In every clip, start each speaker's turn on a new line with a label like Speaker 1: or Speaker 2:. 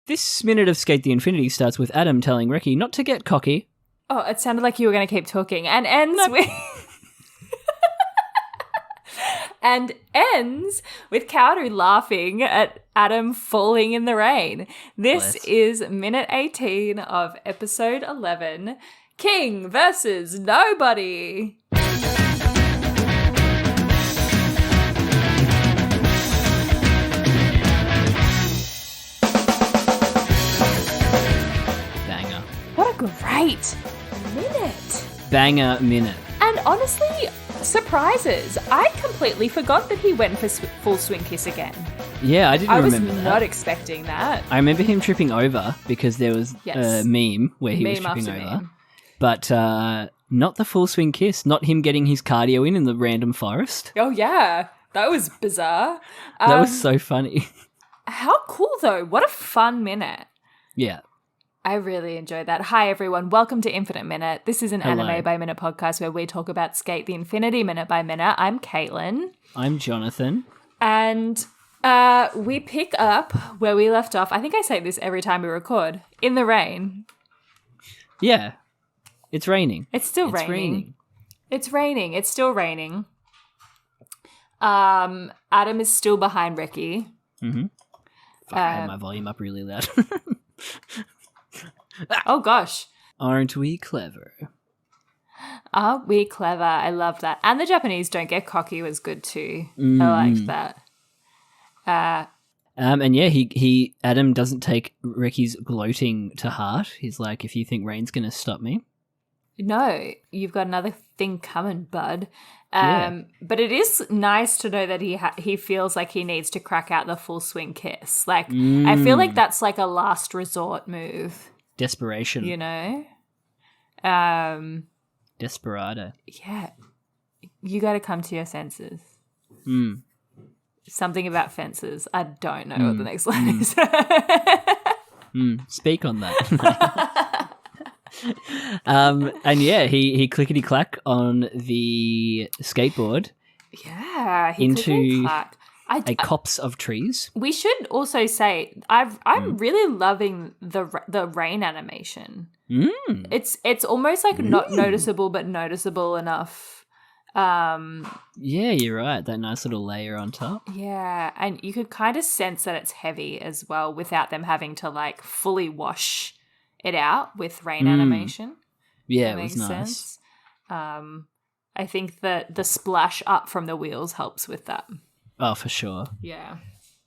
Speaker 1: This minute of Skate the Infinity starts with Adam telling Reki not to get cocky.
Speaker 2: Oh, it sounded like you were going to keep talking. And ends with... and ends with Kaoru laughing at Adam falling in the rain. This is minute 18 of episode 11, King versus Nobody.
Speaker 1: Banger.
Speaker 2: What a great minute.
Speaker 1: Banger minute.
Speaker 2: And honestly, surprises. I completely forgot that he went for full swing kiss again.
Speaker 1: Yeah, I didn't remember that.
Speaker 2: I was not expecting that.
Speaker 1: I remember him tripping over because there was a meme where he was tripping over.
Speaker 2: Meme.
Speaker 1: But not the full swing kiss, not him getting his cardio in the random forest.
Speaker 2: Oh, yeah. That was bizarre.
Speaker 1: That was so funny.
Speaker 2: How cool, though. What a fun minute.
Speaker 1: Yeah.
Speaker 2: I really enjoyed that. Hi, everyone. Welcome to Infinite Minute. This is an anime by minute podcast where we talk about Skate the Infinity minute by minute. I'm Caitlin.
Speaker 1: I'm Jonathon.
Speaker 2: And we pick up where we left off. I think I say this every time we record. In the rain.
Speaker 1: Yeah. It's raining.
Speaker 2: It's still raining. It's raining. It's still raining. Adam is still behind Reki.
Speaker 1: Mm-hmm. Fuck, I had my volume up really loud.
Speaker 2: Oh, gosh.
Speaker 1: Aren't we clever?
Speaker 2: Aren't we clever? I love that. And the Japanese don't get cocky was good too. I liked that.
Speaker 1: And yeah, he Adam doesn't take Reki's gloating to heart. He's like, if you think rain's going to stop me.
Speaker 2: No, you've got another thing coming, bud. But it is nice to know that he feels like he needs to crack out the full swing kiss. Like, I feel like that's like a last resort move.
Speaker 1: Desperation.
Speaker 2: You know?
Speaker 1: Desperado.
Speaker 2: Yeah. You got to come to your senses. Something about fences. I don't know what the next line is.
Speaker 1: Speak on that. And yeah, he clickety clack on the skateboard.
Speaker 2: Yeah, he
Speaker 1: into
Speaker 2: clack.
Speaker 1: a copse of trees.
Speaker 2: We should also say I'm really loving the rain animation. It's almost like not noticeable, but noticeable enough.
Speaker 1: Yeah, you're right. That nice little layer on top.
Speaker 2: Yeah, and you could kind of sense that it's heavy as well without them having to like fully wash it out with rain animation.
Speaker 1: Yeah, it was nice.
Speaker 2: I think that the splash up from the wheels helps with that.
Speaker 1: Oh, for sure.
Speaker 2: Yeah.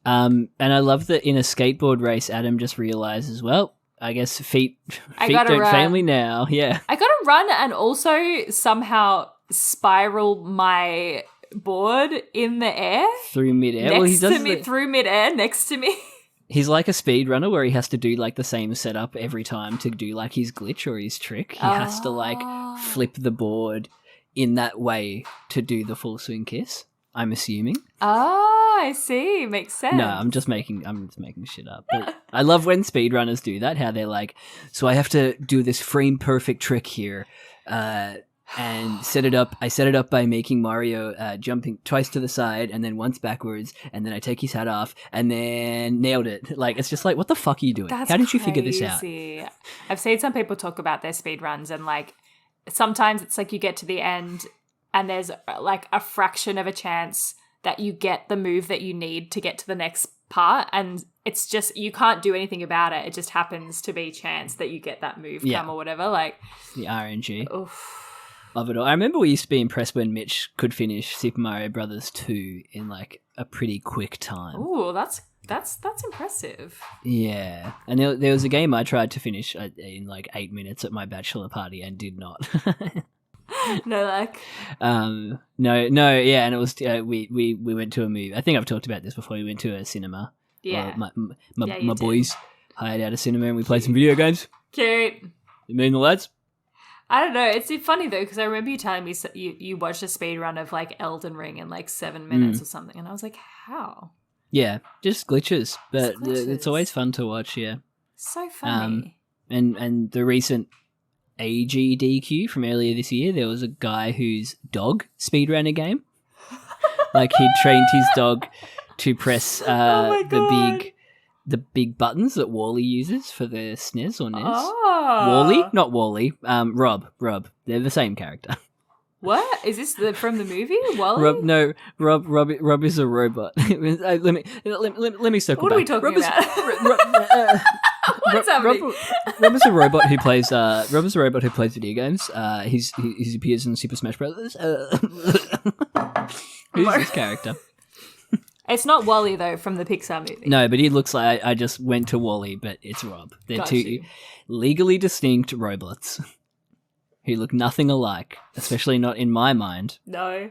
Speaker 1: And I love that in a skateboard race, Adam just realizes, well, I guess feet don't fail me now. Yeah.
Speaker 2: I got to run and also somehow spiral my board in the air.
Speaker 1: Through midair.
Speaker 2: Through midair next to me.
Speaker 1: He's like a speedrunner where he has to do like the same setup every time to do like his glitch or his trick. He has to like flip the board in that way to do the full swing kiss, I'm assuming.
Speaker 2: I see. Makes sense.
Speaker 1: No, I'm just making shit up. But I love when speedrunners do that, how they're like, so I have to do this frame perfect trick here. And set it up. I set it up by making Mario jumping twice to the side and then once backwards, and then I take his hat off and then nailed it. Like, it's just like, what the fuck are you doing? How did you figure this out?
Speaker 2: I've seen some people talk about their speed runs, and like sometimes it's like you get to the end and there's like a fraction of a chance that you get the move that you need to get to the next part, and it's just you can't do anything about it. It just happens to be chance that you get that move come or whatever. Like
Speaker 1: the RNG.
Speaker 2: Oof.
Speaker 1: Of it all. I remember we used to be impressed when Mitch could finish Super Mario Brothers 2 in like a pretty quick time.
Speaker 2: Ooh, that's impressive.
Speaker 1: Yeah. And there was a game I tried to finish in like 8 minutes at my bachelor party and did not.
Speaker 2: No luck.
Speaker 1: No, yeah, and it was we went to a movie. I think I've talked about this before. We went to a cinema.
Speaker 2: Yeah.
Speaker 1: My boys hired out a cinema and we played some video games.
Speaker 2: Cute.
Speaker 1: Me and the lads.
Speaker 2: I don't know. It's funny though because I remember you telling me you watched a speed run of like Elden Ring in like 7 minutes or something, and I was like, how?
Speaker 1: Yeah, just glitches, but it's always fun to watch. Yeah,
Speaker 2: so funny.
Speaker 1: And the recent AGDQ from earlier this year, there was a guy whose dog speedran a game. Like he'd trained his dog to press the big the big buttons that Wally uses for the SNES or NES.
Speaker 2: Oh.
Speaker 1: Wally? Not Wally. Rob. They're the same character.
Speaker 2: What? Is this from the movie? Wally?
Speaker 1: Rob is a robot. let me circle
Speaker 2: What
Speaker 1: back.
Speaker 2: are we talking about? What's happening?
Speaker 1: Rob is a robot who plays video games. He appears in Super Smash Brothers. Who's this character?
Speaker 2: It's not Wally though from the Pixar movie.
Speaker 1: No, but he looks like I just went to Wally, but it's Rob. They're two legally distinct robots who look nothing alike, especially not in my mind.
Speaker 2: No.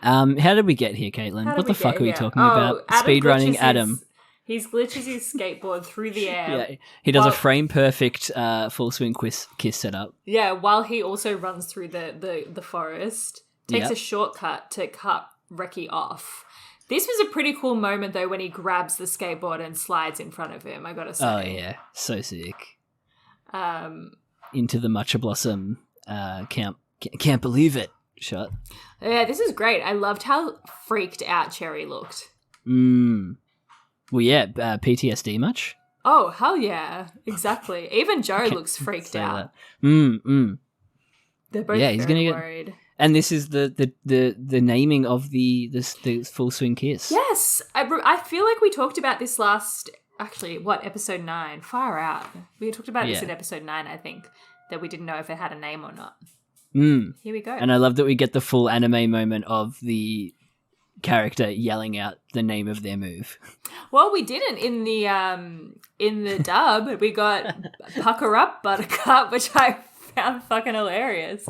Speaker 1: How did we get here, Caitlin? What the fuck are we talking about? Speedrunning Adam.
Speaker 2: He glitches his skateboard through the air.
Speaker 1: Yeah, he does a frame perfect full swing kiss setup.
Speaker 2: Yeah, while he also runs through the forest, takes a shortcut to cut Reki off. This was a pretty cool moment though when he grabs the skateboard and slides in front of him. I gotta say.
Speaker 1: Oh yeah, so sick. Into the Matcha Blossom can't believe it shot.
Speaker 2: Yeah, this is great. I loved how freaked out Cherry looked.
Speaker 1: Well, yeah, PTSD much?
Speaker 2: Oh, hell yeah. Exactly. Even Joe looks freaked out.
Speaker 1: They're
Speaker 2: both very worried.
Speaker 1: And this is the naming of the full swing kiss.
Speaker 2: Yes. I feel like we talked about this last... Actually, episode 9? Far out. We talked about this in episode 9, I think, that we didn't know if it had a name or not. Here we go.
Speaker 1: And I love that we get the full anime moment of the character yelling out the name of their move.
Speaker 2: Well, we didn't in the dub. We got Pucker Up, Buttercup, which I found fucking hilarious.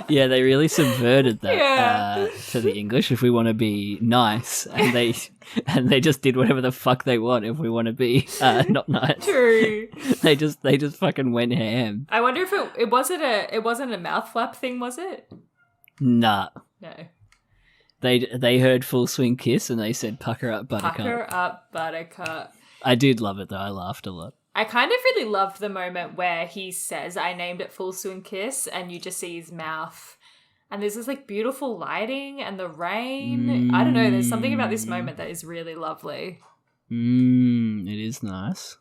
Speaker 1: Yeah, they really subverted that to the English if we want to be nice, and they just did whatever the fuck they want if we want to be not nice.
Speaker 2: True.
Speaker 1: They just fucking went ham.
Speaker 2: I wonder if it wasn't a mouth flap thing, was it?
Speaker 1: Nah.
Speaker 2: No.
Speaker 1: They heard full swing kiss and they said pucker up Buttercup.
Speaker 2: Pucker up Buttercup.
Speaker 1: I did love it though. I laughed a lot.
Speaker 2: I kind of really loved the moment where he says, I named it Full Swing Kiss, and you just see his mouth. And there's this like beautiful lighting and the rain. I don't know, there's something about this moment that is really lovely.
Speaker 1: It is nice.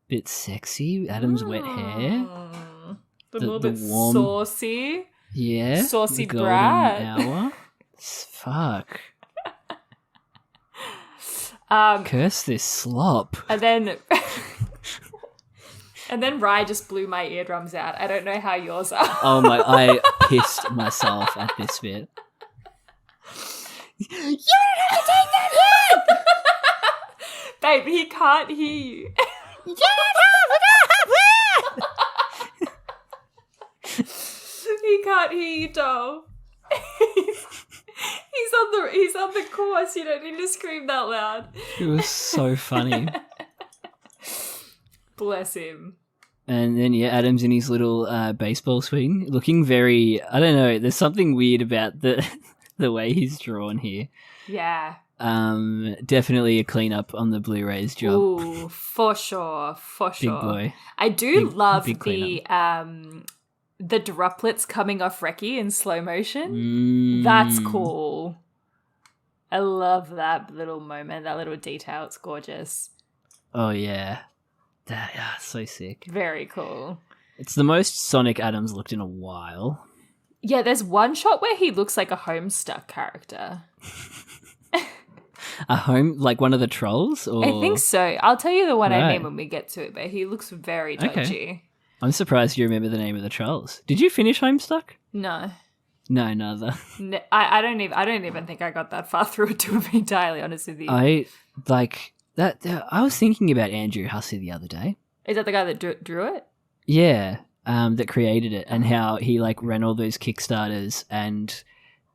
Speaker 1: Bit sexy. Adam's wet hair.
Speaker 2: A little bit warm, saucy.
Speaker 1: Yeah.
Speaker 2: Saucy
Speaker 1: golden
Speaker 2: brat.
Speaker 1: Hour. Fuck. Curse this slop.
Speaker 2: And then Rye just blew my eardrums out. I don't know how yours are.
Speaker 1: Oh my, I pissed myself at this bit. You don't have to take that hit!
Speaker 2: Babe, he can't hear you.
Speaker 1: You don't have to
Speaker 2: He can't hear you, doll. He's on the course. You don't need to scream that loud.
Speaker 1: It was so funny.
Speaker 2: Bless him.
Speaker 1: And then Adam's in his little baseball swing, looking very. I don't know. There's something weird about the way he's drawn here.
Speaker 2: Yeah.
Speaker 1: Definitely a cleanup on the Blu-rays job.
Speaker 2: Ooh, for sure.
Speaker 1: Big boy.
Speaker 2: I do love the droplets coming off Reki in slow motion. That's cool. I love that little moment, that little detail. It's gorgeous.
Speaker 1: Oh, yeah. So sick.
Speaker 2: Very cool.
Speaker 1: It's the most Sonic Adams looked in a while.
Speaker 2: Yeah, there's one shot where he looks like a Homestuck character.
Speaker 1: Like one of the trolls? Or?
Speaker 2: I think so. I'll tell you the one I mean when we get to it, but he looks very dodgy. Okay.
Speaker 1: I'm surprised you remember the name of the trolls. Did you finish Homestuck?
Speaker 2: No.
Speaker 1: No, neither.
Speaker 2: No, I don't even think I got that far through it, to be entirely honest with you.
Speaker 1: I was thinking about Andrew Hussey the other day.
Speaker 2: Is that the guy that drew it?
Speaker 1: Yeah, that created it, and how he ran all those Kickstarters and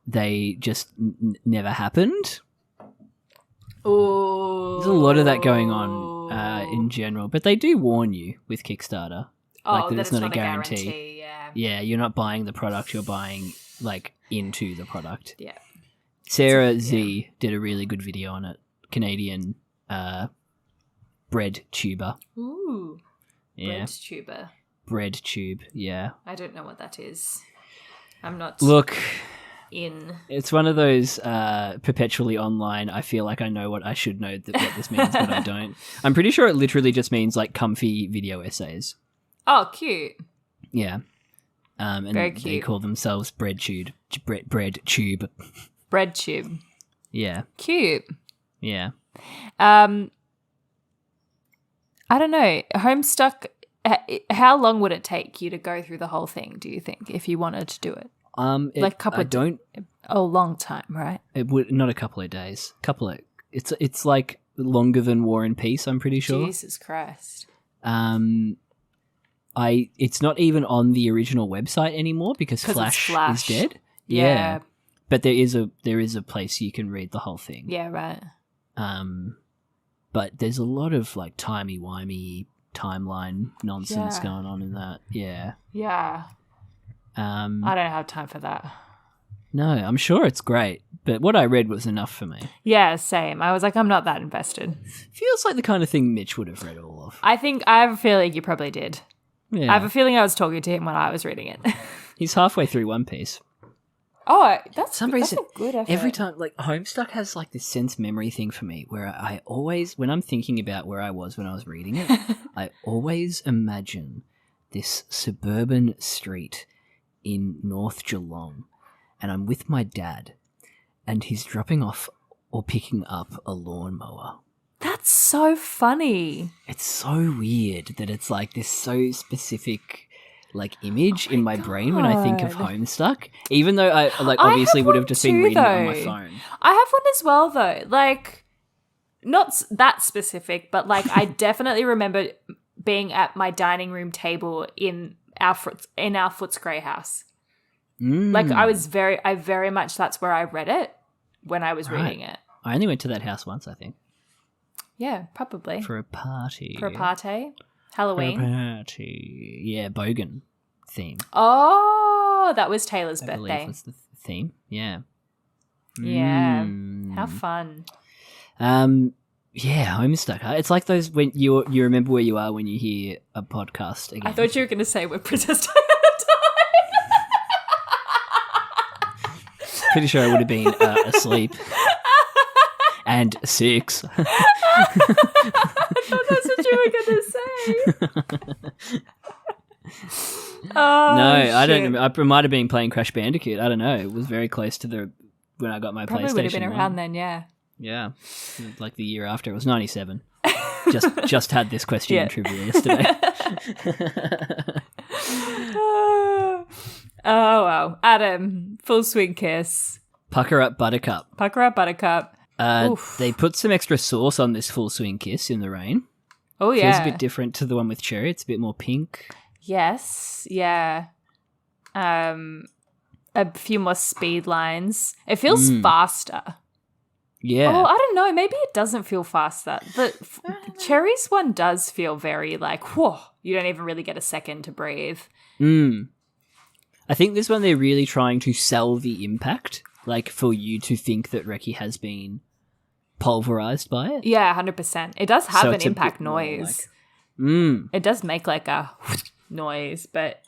Speaker 1: they just never happened.
Speaker 2: Oh,
Speaker 1: there's a lot of that going on in general, but they do warn you with Kickstarter,
Speaker 2: that it's not a guarantee.
Speaker 1: Yeah, you're not buying the product; you're buying into the product.
Speaker 2: Yeah.
Speaker 1: Sarah Z did a really good video on it. Canadian bread tuber.
Speaker 2: Ooh.
Speaker 1: Yeah.
Speaker 2: Bread tube, yeah.
Speaker 1: I
Speaker 2: I don't know what that is. I'm not...
Speaker 1: Look,
Speaker 2: in.
Speaker 1: It's one of those perpetually online, I feel like I know what I should know what this means, but I don't. I'm pretty sure it literally just means like comfy video essays.
Speaker 2: Oh, cute.
Speaker 1: Yeah. And
Speaker 2: Very cute.
Speaker 1: they call themselves bread tube. Bread tube.
Speaker 2: Bread tube.
Speaker 1: Yeah.
Speaker 2: Cute.
Speaker 1: Yeah.
Speaker 2: I don't know. Homestuck, how long would it take you to go through the whole thing, do you think, if you wanted to do it? Like a couple long time, right?
Speaker 1: It would not a couple of days. It's like longer than War and Peace, I'm pretty sure.
Speaker 2: Jesus Christ.
Speaker 1: It's not even on the original website anymore because Flash is dead. Yeah. But there is a place you can read the whole thing.
Speaker 2: Yeah, right.
Speaker 1: But there's a lot of like timey-wimey timeline nonsense going on in that. Yeah.
Speaker 2: Yeah. I don't have time for that.
Speaker 1: No, I'm sure it's great, but what I read was enough for me.
Speaker 2: Yeah, same. I was like, I'm not that invested.
Speaker 1: Feels like the kind of thing Mitch would have read all of.
Speaker 2: I have a feeling you probably did.
Speaker 1: Yeah.
Speaker 2: I have a feeling I was talking to him when I was reading it.
Speaker 1: He's halfway through One Piece.
Speaker 2: Oh, that's
Speaker 1: a
Speaker 2: good effort.
Speaker 1: Every time, like, Homestuck has, like, this sense memory thing for me where I always, when I'm thinking about where I was when I was reading it, I always imagine this suburban street in North Geelong, and I'm with my dad, and he's dropping off or picking up a lawnmower.
Speaker 2: That's so funny.
Speaker 1: It's so weird that it's, like, this so specific... like image in my brain when I think of Homestuck, even though I like obviously would have just been reading it on my phone.
Speaker 2: I have one as well though, like not that specific, but like I definitely remember being at my dining room table in our Footscray house. Like I very much that's where I read it when I was reading it.
Speaker 1: I only went to that house once, I think.
Speaker 2: Yeah, probably
Speaker 1: for a party.
Speaker 2: Halloween.
Speaker 1: For a party. Yeah, Bogan theme.
Speaker 2: Oh, that was Taylor's birthday.
Speaker 1: I believe was the theme. Yeah.
Speaker 2: Yeah. How fun.
Speaker 1: Yeah, Homestuck. It's like those when you remember where you are when you hear a podcast again.
Speaker 2: I thought you were going to say we're Princess Diana.
Speaker 1: Pretty sure I would have been asleep. And 6.
Speaker 2: I thought that's what you were going to say. Oh,
Speaker 1: no,
Speaker 2: shit.
Speaker 1: I don't know. I might have been playing Crash Bandicoot. I don't know. It was very close to when I got my
Speaker 2: Probably
Speaker 1: PlayStation.
Speaker 2: Would have been around then, yeah.
Speaker 1: Yeah, like the year after. It was 97. just had this question in trivia yesterday.
Speaker 2: Oh, wow. Adam, full swing kiss.
Speaker 1: Pucker up, Buttercup.
Speaker 2: Pucker up, Buttercup.
Speaker 1: They put some extra sauce on this full swing kiss in the rain.
Speaker 2: Oh, yeah.
Speaker 1: Feels a bit different to the one with cherry. It's a bit more pink.
Speaker 2: Yes, yeah. A few more speed lines. It feels faster.
Speaker 1: Yeah.
Speaker 2: Oh, I don't know. Maybe it doesn't feel faster. The cherry's one does feel very like, whoa, you don't even really get a second to breathe.
Speaker 1: I think this one they're really trying to sell the impact, like for you to think that Reki has been pulverized by it.
Speaker 2: Yeah, 100%. It does have an impact noise. It does make like a noise, but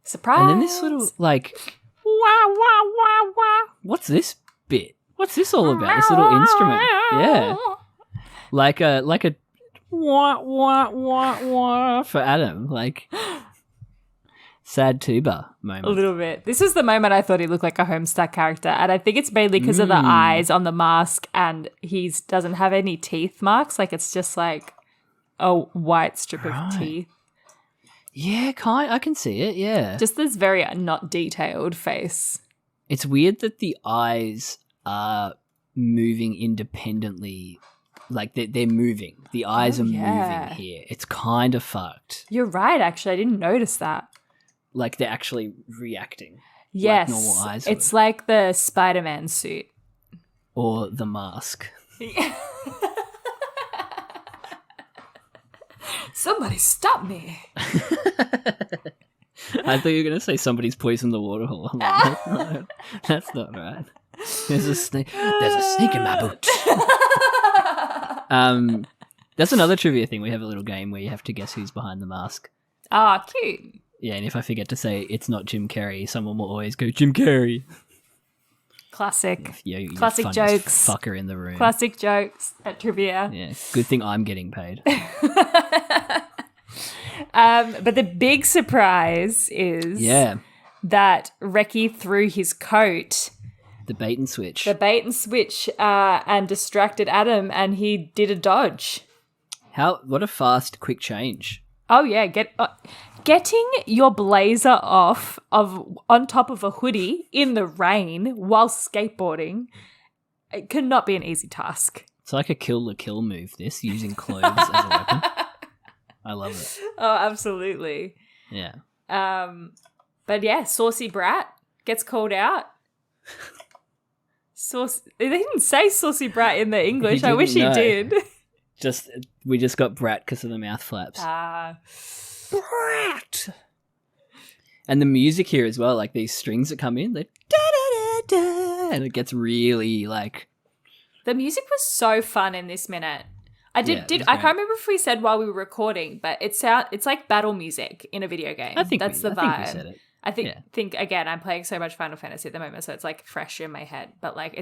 Speaker 2: surprise.
Speaker 1: And then this little like, wah, wah, wah, wah. What's this bit? What's this all about? This little instrument. Yeah. Like a wah, wah, wah, wah for Adam. Like sad tuba moment.
Speaker 2: A little bit. This is the moment I thought he looked like a Homestuck character, and I think it's mainly because of the eyes on the mask, and he doesn't have any teeth marks. Like it's just like a white strip of teeth.
Speaker 1: Yeah, I can see it, yeah.
Speaker 2: Just this very not detailed face.
Speaker 1: It's weird that the eyes are moving independently. Like they're moving. The eyes are moving here. It's kind of fucked.
Speaker 2: You're right, actually. I didn't notice that.
Speaker 1: Like they're actually reacting.
Speaker 2: Yes.
Speaker 1: Like normal eyes
Speaker 2: it's like the Spider-Man suit.
Speaker 1: Or the mask.
Speaker 2: Somebody stop me.
Speaker 1: I thought you were going to say somebody's poisoned the water hole. I'm like, no, that's not right. There's a snake in my boot. That's another trivia thing. We have a little game where you have to guess who's behind the mask.
Speaker 2: Ah, cute.
Speaker 1: Yeah, and if I forget to say it's not Jim Carrey, someone will always go, Jim Carrey.
Speaker 2: Classic.
Speaker 1: You're
Speaker 2: Classic
Speaker 1: funniest
Speaker 2: jokes.
Speaker 1: fucker in the room.
Speaker 2: Classic jokes at trivia.
Speaker 1: Yeah, good thing I'm getting paid.
Speaker 2: But the big surprise is that Reki threw his coat.
Speaker 1: The bait and switch.
Speaker 2: And distracted Adam, and he did a dodge.
Speaker 1: What a fast, quick change.
Speaker 2: Oh yeah, getting your blazer off on top of a hoodie in the rain while skateboarding, it could not be an easy task.
Speaker 1: It's like a kill the kill move, this, using clothes as a weapon. I love it.
Speaker 2: Oh, absolutely.
Speaker 1: Yeah.
Speaker 2: But yeah, Saucy Brat gets called out. They didn't say Saucy Brat in the English. I wish he did.
Speaker 1: We just got Brat because of the mouth flaps.
Speaker 2: Brat!
Speaker 1: And the music here as well, like these strings that come in, they da-da-da-da, and it gets really like...
Speaker 2: The music was so fun in this minute. I can't remember if we said while we were recording, but it's like battle music in a video game.
Speaker 1: I think
Speaker 2: that's the vibe.
Speaker 1: I think we said it.
Speaker 2: I think again, I'm playing so much Final Fantasy at the moment, so it's like fresh in my head. But like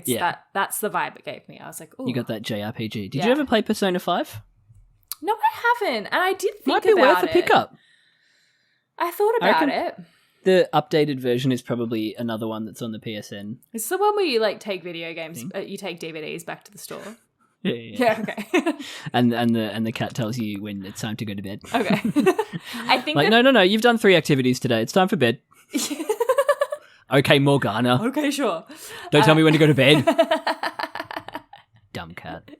Speaker 2: that's the vibe it gave me. I was like, ooh.
Speaker 1: You got that JRPG. Did you ever play Persona 5?
Speaker 2: No, I haven't. And I did think
Speaker 1: Might be
Speaker 2: about
Speaker 1: worth a pickup.
Speaker 2: I thought about it.
Speaker 1: The updated version is probably another one that's on the PSN.
Speaker 2: It's the one where you like take video games, you take DVDs back to the store. Yeah, okay.
Speaker 1: and the cat tells you when it's time to go to bed.
Speaker 2: Okay. I think
Speaker 1: like, no, you've done 3 activities today. It's time for bed. Okay, Morgana.
Speaker 2: Okay, sure.
Speaker 1: Don't tell me when to go to bed. Dumb cat.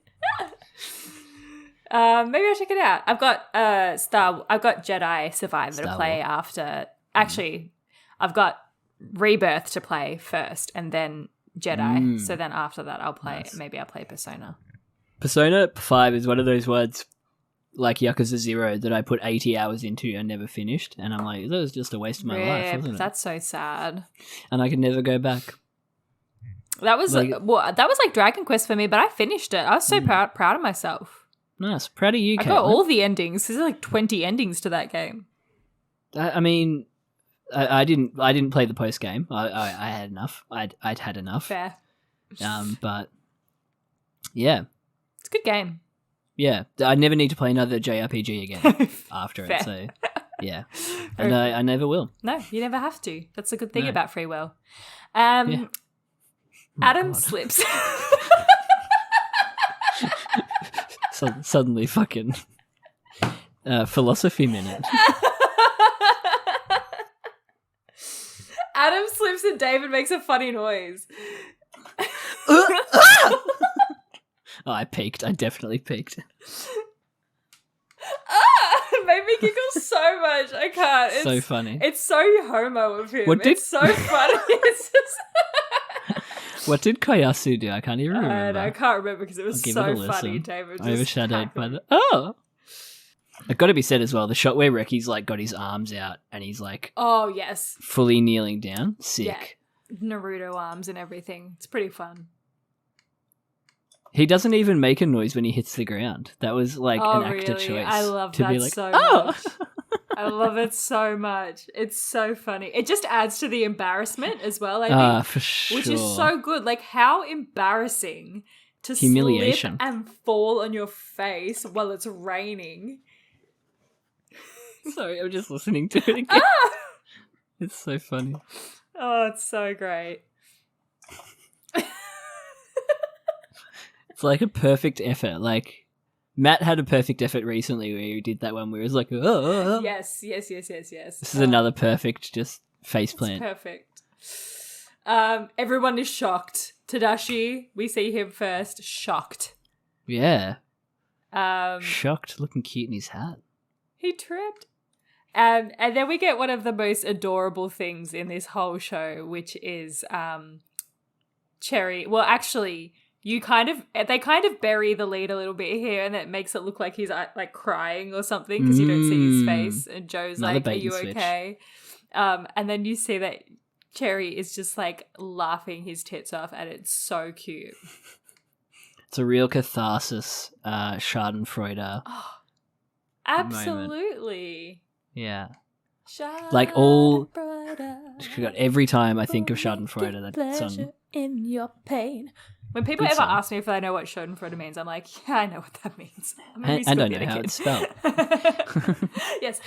Speaker 2: Maybe I'll check it out. I've got Jedi Survivor to play after. Actually, I've got Rebirth to play first, and then Jedi. So then after that, I'll play. Nice. Maybe I'll play Persona.
Speaker 1: Persona 5 is one of those words like Yakuza 0 that I put 80 hours into and never finished, and I'm like, that was just a waste of my life, wasn't it?
Speaker 2: That's so sad.
Speaker 1: And I could never go back.
Speaker 2: That was like Dragon Quest for me, but I finished it. I was so proud of myself.
Speaker 1: Nice, proud of you, Caitlin.
Speaker 2: I got all the endings. There's like 20 endings to that game.
Speaker 1: I mean, I didn't play the post game. I had enough. I'd had enough.
Speaker 2: Fair.
Speaker 1: But yeah,
Speaker 2: it's a good game.
Speaker 1: Yeah, I never need to play another JRPG again after it. So yeah, and I never will.
Speaker 2: No, you never have to. That's the good thing about free will. Adam slips.
Speaker 1: Suddenly, fucking philosophy minute.
Speaker 2: Adam slips and David makes a funny noise.
Speaker 1: Oh, I peaked. I definitely peaked.
Speaker 2: It made me giggle so much. I can't. It's
Speaker 1: so funny.
Speaker 2: It's so homo of him. It's so funny. It's just...
Speaker 1: What did Koyasu do? I can't even remember.
Speaker 2: I can't remember because it was so funny, David.
Speaker 1: Overshadowed by the... Oh! It got to be said as well, the shot where Reki's like got his arms out and he's like...
Speaker 2: Oh, yes.
Speaker 1: Fully kneeling down. Sick.
Speaker 2: Yeah. Naruto arms and everything. It's pretty fun.
Speaker 1: He doesn't even make a noise when he hits the ground. That was like an actor choice.
Speaker 2: I love
Speaker 1: to
Speaker 2: that
Speaker 1: be like,
Speaker 2: so much. I love it so much. It's so funny. It just adds to the embarrassment as well, I think.
Speaker 1: For sure.
Speaker 2: Which is so good. Like, how embarrassing to
Speaker 1: humiliation
Speaker 2: slip and fall on your face while it's raining.
Speaker 1: Sorry, I'm just listening to it again. It's so funny.
Speaker 2: Oh, it's so great.
Speaker 1: It's like a perfect effort. Like, Matt had a perfect effort recently where he did that one where he was like, oh.
Speaker 2: Yes. This
Speaker 1: is another perfect just faceplant.
Speaker 2: Perfect. Everyone is shocked. Tadashi, we see him first, shocked.
Speaker 1: Yeah. Shocked, looking cute in his hat.
Speaker 2: He tripped. And then we get one of the most adorable things in this whole show, which is Cherry. Well, actually, they kind of bury the lead a little bit here, and it makes it look like he's like crying or something because you don't see his face. And Joe's like, "Are you okay?" And then you see that Cherry is just like laughing his tits off, and it's so cute.
Speaker 1: It's a real catharsis, Schadenfreude.
Speaker 2: Oh, absolutely.
Speaker 1: Moment. Yeah. Like all,
Speaker 2: Schadenfreude.
Speaker 1: God, every time I think of Schadenfreude, that song.
Speaker 2: In your pain. When people
Speaker 1: Good
Speaker 2: ever
Speaker 1: song.
Speaker 2: ask me if I know what Schadenfreude means, I'm like, yeah, I know what that means. I'm a
Speaker 1: And
Speaker 2: musical
Speaker 1: I know
Speaker 2: theatre
Speaker 1: how
Speaker 2: kid.
Speaker 1: it's spelled.
Speaker 2: Yes,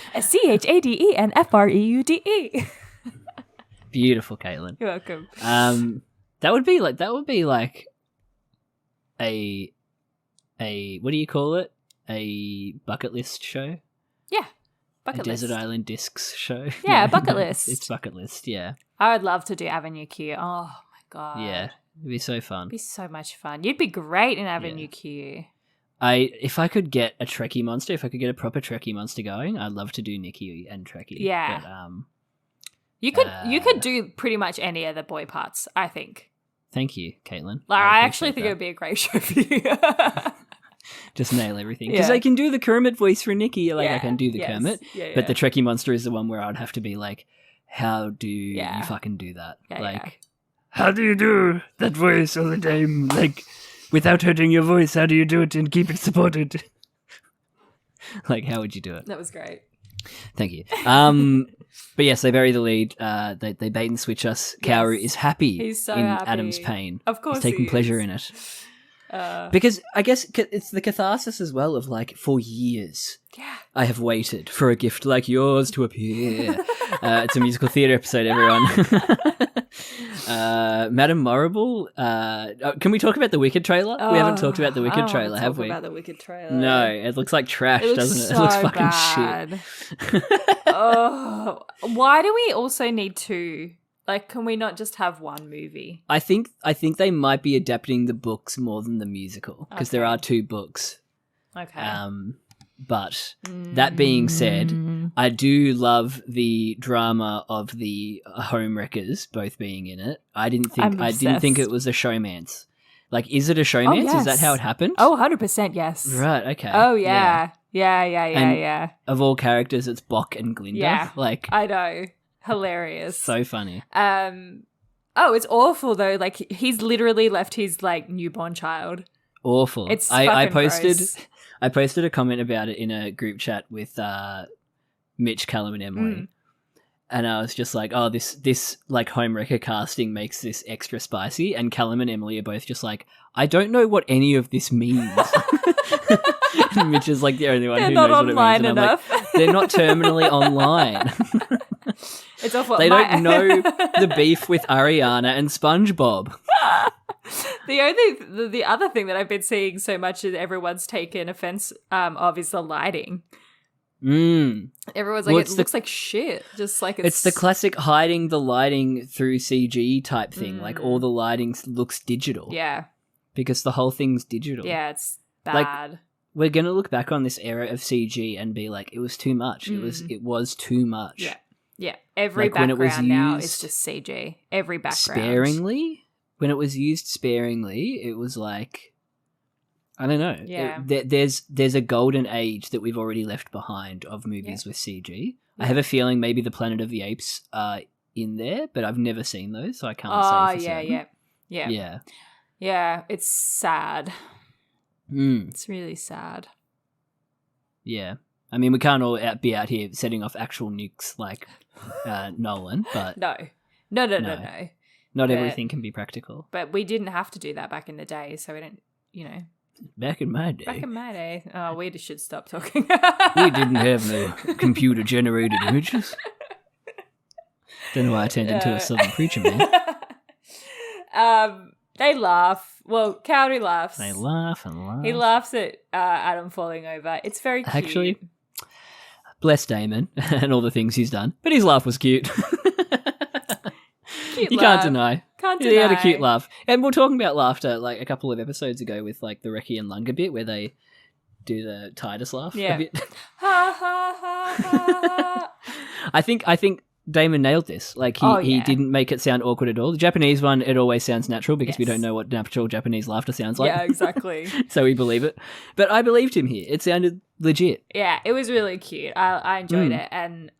Speaker 2: CHADENFREUDE.
Speaker 1: Beautiful, Caitlin.
Speaker 2: You're welcome.
Speaker 1: That would be like a what do you call it? A bucket list show?
Speaker 2: Yeah,
Speaker 1: A
Speaker 2: bucket
Speaker 1: Desert
Speaker 2: list.
Speaker 1: Island Discs show?
Speaker 2: Yeah,
Speaker 1: No,
Speaker 2: bucket
Speaker 1: no,
Speaker 2: list.
Speaker 1: It's bucket list, yeah.
Speaker 2: I would love to do Avenue Q. Oh my god.
Speaker 1: Yeah, it'd be so fun.
Speaker 2: It'd be so much fun. You'd be great in Avenue Q.
Speaker 1: If I could get a Trekkie monster, if I could get a proper Trekkie monster going, I'd love to do Nikki and Trekkie.
Speaker 2: Yeah.
Speaker 1: But,
Speaker 2: You could do pretty much any of the boy parts, I think.
Speaker 1: thank you, Caitlin.
Speaker 2: Like I actually
Speaker 1: appreciate
Speaker 2: think it would be a great show for you.
Speaker 1: just nail everything. Because
Speaker 2: Yeah.
Speaker 1: I can do the Kermit voice for Nikki. Like, I can do the
Speaker 2: Yes.
Speaker 1: Kermit.
Speaker 2: Yeah,
Speaker 1: But the Trekkie monster is the one where I'd have to be like, how do you fucking do that?
Speaker 2: Yeah,
Speaker 1: like, how do you do that voice all the time? Like, without hurting your voice, how do you do it and keep it supported? Like, how would you do it?
Speaker 2: That was great.
Speaker 1: Thank you. But yes, they bury the lead. They bait and switch us. Kaoru is happy
Speaker 2: He's so
Speaker 1: in
Speaker 2: happy.
Speaker 1: Adam's pain.
Speaker 2: Of course
Speaker 1: He's taking
Speaker 2: he
Speaker 1: pleasure
Speaker 2: is.
Speaker 1: in it. Because I guess it's the catharsis as well of like, for years, I have waited for a gift like yours to appear. It's a musical theatre episode, everyone. Madame Morrible. Can we talk about the Wicked trailer? We haven't talked about the Wicked trailer, have we?
Speaker 2: About the Wicked trailer.
Speaker 1: No, it looks like trash,
Speaker 2: It looks
Speaker 1: doesn't it?
Speaker 2: so
Speaker 1: It looks fucking
Speaker 2: bad.
Speaker 1: shit.
Speaker 2: Oh, why do we also need two? Like, can we not just have one movie?
Speaker 1: I think they might be adapting the books more than the musical because there
Speaker 2: Okay.
Speaker 1: are two books.
Speaker 2: Okay.
Speaker 1: But that being said, I do love the drama of the home wreckers both being in it. I didn't think
Speaker 2: obsessed.
Speaker 1: it was a showmance. Like, is it a showmance?
Speaker 2: yes.
Speaker 1: Is that how it happened?
Speaker 2: Oh, 100% yes.
Speaker 1: Right. Okay.
Speaker 2: Oh, yeah. Yeah.
Speaker 1: And of all characters, it's Bok and Glinda.
Speaker 2: Yeah.
Speaker 1: Like,
Speaker 2: I know. Hilarious.
Speaker 1: so funny.
Speaker 2: Oh, it's awful though. Like, he's literally left his like newborn child.
Speaker 1: Awful.
Speaker 2: It's
Speaker 1: I
Speaker 2: fucking
Speaker 1: posted
Speaker 2: gross.
Speaker 1: I posted a comment about it in a group chat with Mitch, Callum, and Emily. And I was just like, oh, this like home wrecker casting makes this extra spicy. And Callum and Emily are both just like, I don't know what any of this means. And Mitch is like the only one
Speaker 2: They're
Speaker 1: who
Speaker 2: not
Speaker 1: knows what it means.
Speaker 2: online
Speaker 1: And
Speaker 2: enough.
Speaker 1: I'm like, they're not terminally online.
Speaker 2: It's awful.
Speaker 1: They don't know the beef with Ariana and SpongeBob.
Speaker 2: The other thing that I've been seeing so much is everyone's taken offense of is the lighting. Everyone's like, it looks like shit. Just like
Speaker 1: it's the classic hiding the lighting through CG type thing. Like, all the lighting looks digital.
Speaker 2: Yeah.
Speaker 1: Because the whole thing's digital.
Speaker 2: Yeah, it's bad.
Speaker 1: Like, we're gonna look back on this era of CG and be like, it was too much. It was too much.
Speaker 2: Yeah. Yeah. Every
Speaker 1: Like, when it was
Speaker 2: background now is
Speaker 1: used
Speaker 2: just CG. Every background.
Speaker 1: Sparingly? When it was used sparingly, it was like, I don't know.
Speaker 2: Yeah.
Speaker 1: There's a golden age that we've already left behind of movies with CG. I have a feeling maybe the Planet of the Apes are in there, but I've never seen those, so I can't say for certain.
Speaker 2: Yeah. Yeah, it's sad. It's really sad.
Speaker 1: Yeah. I mean, we can't all be out here setting off actual nukes like Nolan, but
Speaker 2: No.
Speaker 1: not everything can be practical.
Speaker 2: But we didn't have to do that back in the day, so we didn't,
Speaker 1: Back in my day.
Speaker 2: Back in my day. Oh, we just should stop talking.
Speaker 1: We didn't have no computer-generated images. Don't know why I turned into a Southern preacher, man.
Speaker 2: They laugh. Well, Cowdy laughs.
Speaker 1: They laugh and laugh.
Speaker 2: He laughs at Adam falling over. It's very cute.
Speaker 1: Actually, bless Damon and all the things he's done, but his laugh was cute.
Speaker 2: Cute
Speaker 1: You
Speaker 2: laugh.
Speaker 1: can't deny. He had a cute laugh. And we're talking about laughter like a couple of episodes ago with like the Reki and Lunga bit where they do the Titus laugh
Speaker 2: Yeah.
Speaker 1: a bit.
Speaker 2: Ha ha ha ha.
Speaker 1: I think Damon nailed this. Like he didn't make it sound awkward at all. The Japanese one, it always sounds natural because we don't know what natural Japanese laughter sounds like.
Speaker 2: Yeah, exactly.
Speaker 1: So we believe it. But I believed him here. It sounded legit.
Speaker 2: Yeah, it was really cute. I enjoyed it, and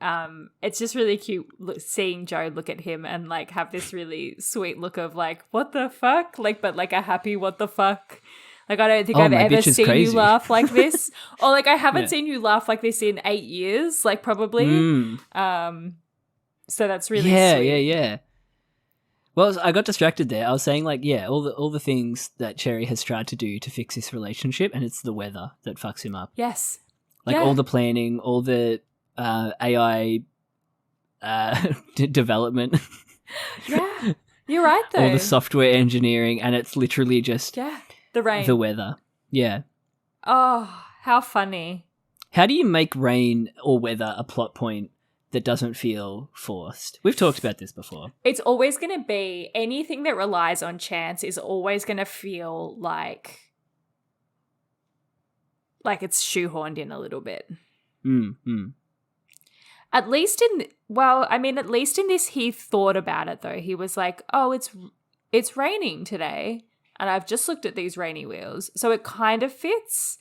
Speaker 2: it's just really cute seeing Joe look at him and like have this really sweet look of like, what the fuck, like, but like a happy what the fuck. Like, I don't think
Speaker 1: Oh,
Speaker 2: I've
Speaker 1: my
Speaker 2: ever
Speaker 1: bitch is
Speaker 2: seen
Speaker 1: crazy.
Speaker 2: you laugh like this. Or, like, I haven't
Speaker 1: Yeah.
Speaker 2: seen you laugh like this in 8 years, like, probably. So that's really sweet.
Speaker 1: Yeah. Well, I got distracted there. I was saying, like, yeah, all the things that Cherry has tried to do to fix this relationship, and it's the weather that fucks him up.
Speaker 2: Yes.
Speaker 1: Like,
Speaker 2: Yeah.
Speaker 1: all the planning, all the AI development.
Speaker 2: Yeah. You're right, though.
Speaker 1: All the software engineering, and it's literally just
Speaker 2: Yeah. The rain.
Speaker 1: the weather. Yeah.
Speaker 2: Oh, how funny.
Speaker 1: How do you make rain or weather a plot point that doesn't feel forced? We've talked about this before.
Speaker 2: It's always going to be, anything that relies on chance is always going to feel like it's shoehorned in a little bit. At least in this, he thought about it, though. He was like, oh, it's raining today, and I've just looked at these rainy wheels. So it kind of fits.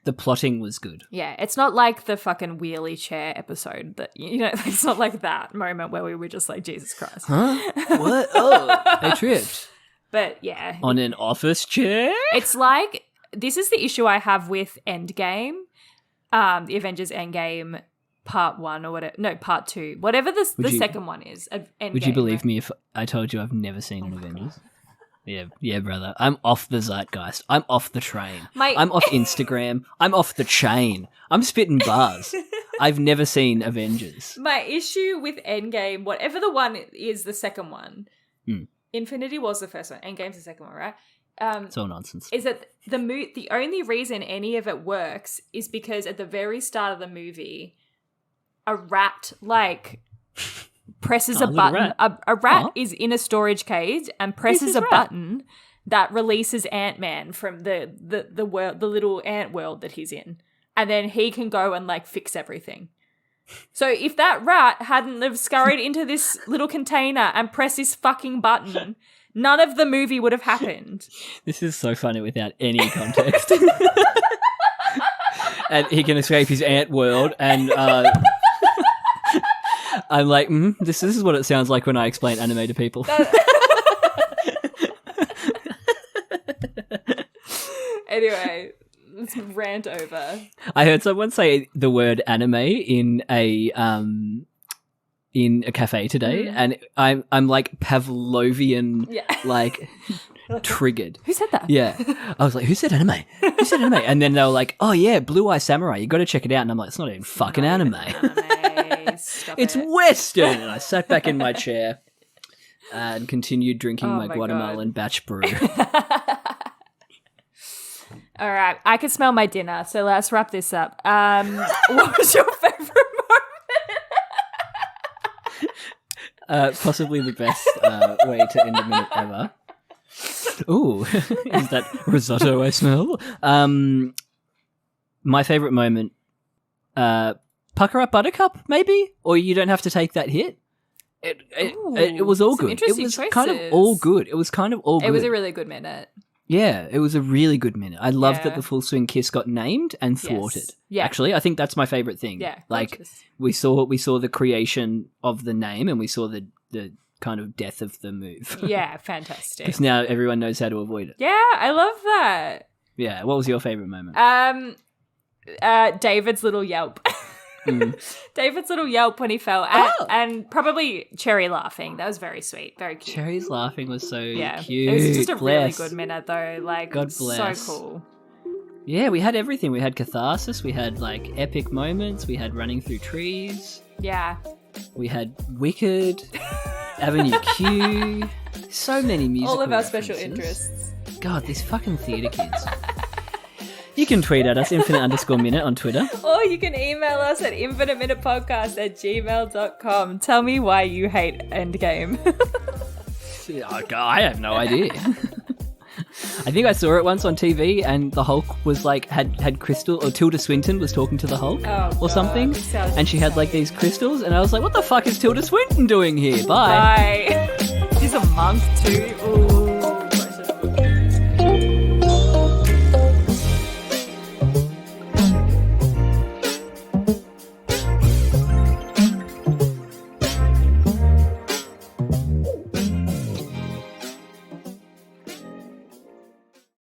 Speaker 1: The plotting was good.
Speaker 2: Yeah, it's not like the fucking wheelie chair episode that, it's not like that moment where we were just like, Jesus Christ.
Speaker 1: Huh? What? Oh, they tripped.
Speaker 2: But yeah.
Speaker 1: On an office chair?
Speaker 2: It's like, this is the issue I have with Endgame, the Avengers Endgame Part 1 or whatever. No, Part 2. Whatever the second one is. Endgame,
Speaker 1: Would you believe
Speaker 2: right?
Speaker 1: me if I told you I've never seen an Avengers? Yeah, brother. I'm off the zeitgeist. I'm off the train. I'm off Instagram. I'm off the chain. I'm spitting bars. I've never seen Avengers.
Speaker 2: My issue with Endgame, whatever the one is, the second one, Infinity War's the first one, Endgame's the second one, right?
Speaker 1: It's all nonsense.
Speaker 2: Is that the only reason any of it works is because at the very start of the movie, a rat, presses a button. A rat is in a storage cage and presses a button that releases Ant-Man from the world, the little ant world that he's in. And then he can go and fix everything. So if that rat hadn't have scurried into this little container and pressed this fucking button, none of the movie would have happened.
Speaker 1: This is so funny without any context. And he can escape his ant world, and I'm like, this is what it sounds like when I explain anime to people.
Speaker 2: Anyway, let's rant over.
Speaker 1: I heard someone say the word anime in a cafe today, and I'm like Pavlovian, triggered.
Speaker 2: Who said that?
Speaker 1: Yeah, I was like, who said anime? Who said anime? And then they were like, oh yeah, Blue Eye Samurai. You got to check it out. And I'm like, it's not even fucking anime.
Speaker 2: Stop
Speaker 1: It's
Speaker 2: it.
Speaker 1: Western. And I sat back in my chair and continued drinking my Guatemalan batch brew.
Speaker 2: All right, I can smell my dinner, so let's wrap this up. What was your favorite moment?
Speaker 1: Possibly the best way to end a minute ever. Ooh, is that risotto I smell? My favorite moment, pucker up Buttercup, maybe? Or you don't have to take that hit. It was all good. It was kind of all good. It was
Speaker 2: a really good minute.
Speaker 1: Yeah, it was a really good minute. I love that the full swing kiss got named and thwarted.
Speaker 2: Yes. Yeah.
Speaker 1: Actually, I think that's my favorite thing.
Speaker 2: Yeah.
Speaker 1: We saw the creation of the name, and we saw the kind of death of the move.
Speaker 2: Yeah, fantastic.
Speaker 1: Because now everyone knows how to avoid it.
Speaker 2: Yeah, I love that.
Speaker 1: Yeah, what was your favorite moment?
Speaker 2: David's little yelp. David's little yelp when he fell, and probably Cherry laughing. That was very sweet, very cute.
Speaker 1: Cherry's laughing was so cute.
Speaker 2: It was just a really good minute, though.
Speaker 1: God bless.
Speaker 2: So cool.
Speaker 1: Yeah, we had everything. We had catharsis. We had epic moments. We had running through trees.
Speaker 2: Yeah.
Speaker 1: We had Wicked, Avenue Q. So many musical
Speaker 2: All of our
Speaker 1: references.
Speaker 2: special interests.
Speaker 1: God, these fucking theatre kids. You can tweet at us, infinite_minute on Twitter.
Speaker 2: Or you can email us at infiniteminutepodcast@gmail.com. Tell me why you hate Endgame.
Speaker 1: I have no idea. I think I saw it once on TV, and the Hulk was had crystal, or Tilda Swinton was talking to the Hulk or something, and she had these crystals, and I was like, what the fuck is Tilda Swinton doing here? Bye.
Speaker 2: Bye. She's a monk too.